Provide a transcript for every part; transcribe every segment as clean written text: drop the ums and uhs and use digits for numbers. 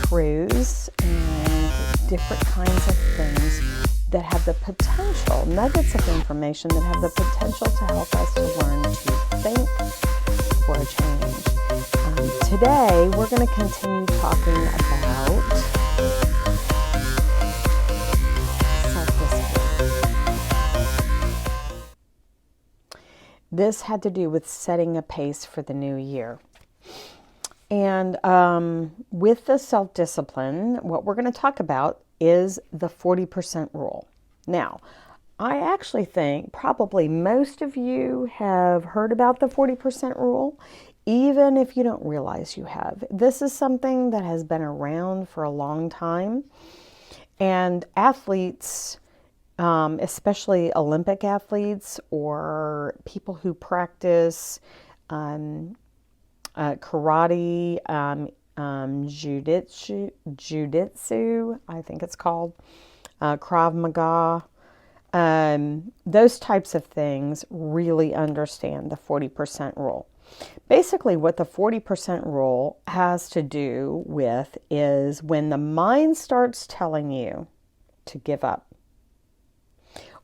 truths and different kinds of things that have the potential, nuggets of information that have the potential to help us to learn to think for a change. Today, we're going to continue talking about self-discipline. This had to do with setting a pace for the new year. And with the self-discipline, what we're going to talk about is the 40% rule. Now, I actually think probably most of you have heard about the 40% rule, even if you don't realize you have. This is something that has been around for a long time. And athletes, especially Olympic athletes or people who practice karate, jiu-jitsu, I think it's called, Krav Maga, those types of things really understand the 40% rule. Basically, what the 40% rule has to do with is when the mind starts telling you to give up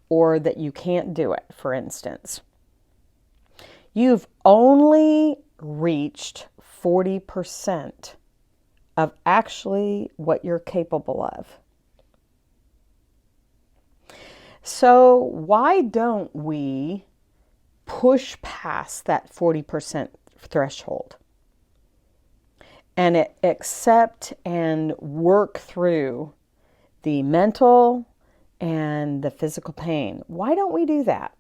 or that you can't do it, for instance, you've only reached 40% of actually what you're capable of. So why don't we push past that 40% threshold and accept and work through the mental and the physical pain? Why don't we do that?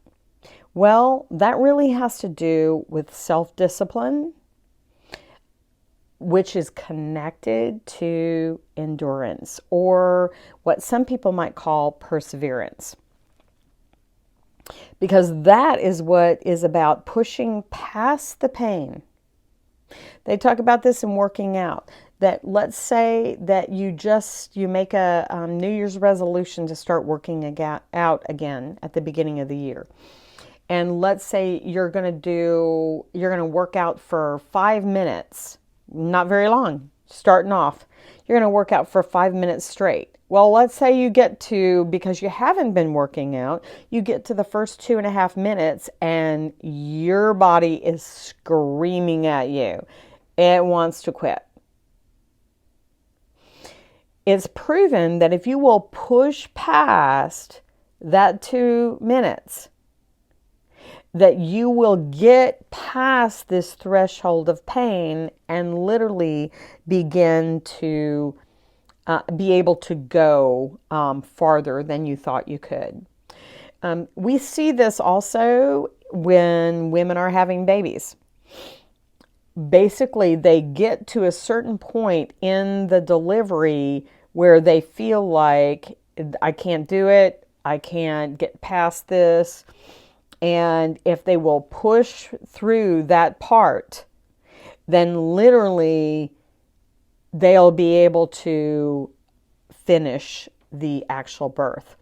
Well, that really has to do with self-discipline, which is connected to endurance, or what some people might call perseverance. Because that is what is about pushing past the pain. They talk about this in working out. That let's say that you make a New Year's resolution to start working out again at the beginning of the year. And let's say you're going to work out for 5 minutes, not very long, starting off. You're going to work out for 5 minutes straight. Well, let's say you get to, because you haven't been working out, you get to the first 2.5 minutes and your body is screaming at you. It wants to quit. It's proven that if you will push past that 2 minutes, that you will get past this threshold of pain and literally begin to be able to go farther than you thought you could. We see this also when women are having babies. Basically, they get to a certain point in the delivery where they feel like, I can't do it, I can't get past this. And if they will push through that part, then literally they'll be able to finish the actual birth.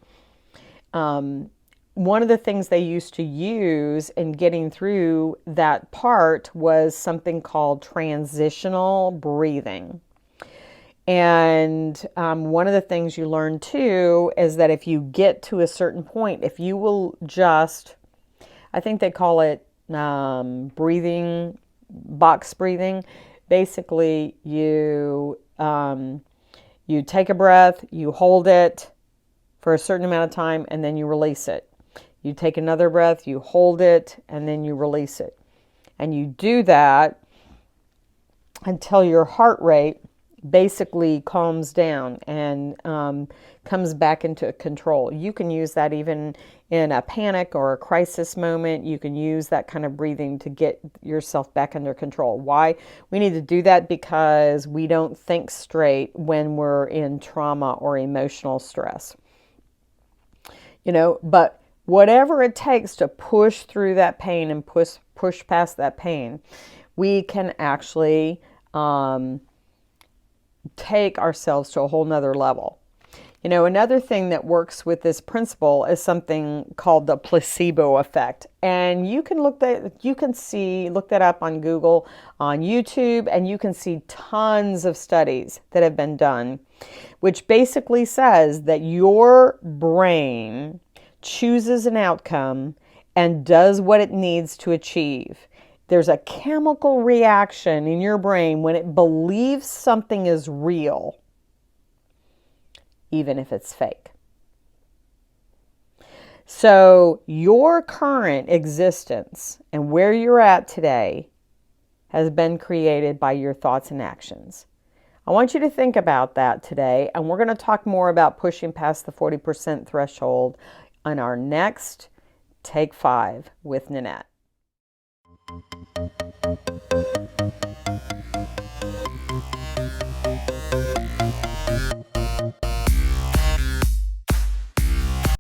One of the things they used to use in getting through that part was something called transitional breathing. And one of the things you learn too is that if you get to a certain point, if you will just, I think they call it breathing, box breathing. Basically, you take a breath, you hold it for a certain amount of time, and then you release it. You take another breath, you hold it, and then you release it. And you do that until your heart rate basically calms down and comes back into control. You can use that even in a panic or a crisis moment. You can use that kind of breathing to get yourself back under control. Why? We need to do that because we don't think straight when we're in trauma or emotional stress. But whatever it takes to push through that pain and push past that pain, we can actually take ourselves to a whole nother level. You know, another thing that works with this principle is something called the placebo effect. And you can look that up on Google, on YouTube, and you can see tons of studies that have been done, which basically says that your brain chooses an outcome and does what it needs to achieve. There's a chemical reaction in your brain when it believes something is real, even if it's fake. So your current existence and where you're at today has been created by your thoughts and actions. I want you to think about that today, and we're going to talk more about pushing past the 40% threshold on our next Take 5 with Nanette.